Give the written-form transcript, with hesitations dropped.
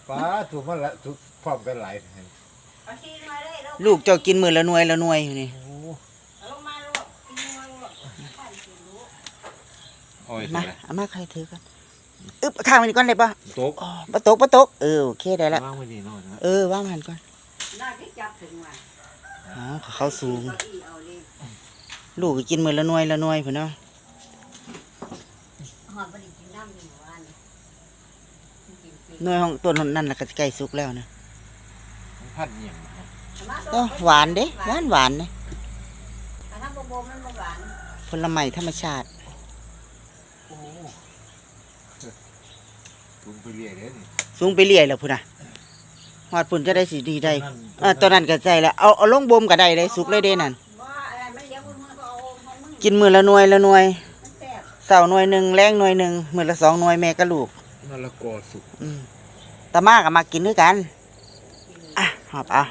ป้าถูกมันละถูกพร้อมกันหลาย ลูกเจ้ากินมื้อละหน่วยละหน่วยอยู่นี่ โอ้ย มาเอามาใครถือกันอึ๊บข้างมันก่อนได้ปะ โต๊ะ อ๋อบ่ตกบ่ตกโอเคได้ละ ว่างไว้นี่นอนนะ วางมันก่อนอ๋อเขาสูงลูกก็กินมื้อละหน่วยละหน่วยพุ่นเนาะหน่วยของต้นนั่นน่ะก็ใกล้สุกแล้วนะ พัดเหี่ยง หวานเด้หวานนะผลไม้ธรรมชาติ โอ้ถุงไปเรียเด้อนี่ สูงไปเรื่อยแล้วพุ่นน่ะฮอดพุ่นจะได้สิดีได้ตอนนั้นก็ใจแล้วเอาลงบ่มก็ได้สุกเลยเด้นั่นกินมื้อละหน่วยละหน่วยเช้าหน่วยหนึงแลงหน่วยหนึงมื้อละ2หน่วยแม่กับลูก มะละกอสุก ตามาก็มากินด้วยกันหอบเอา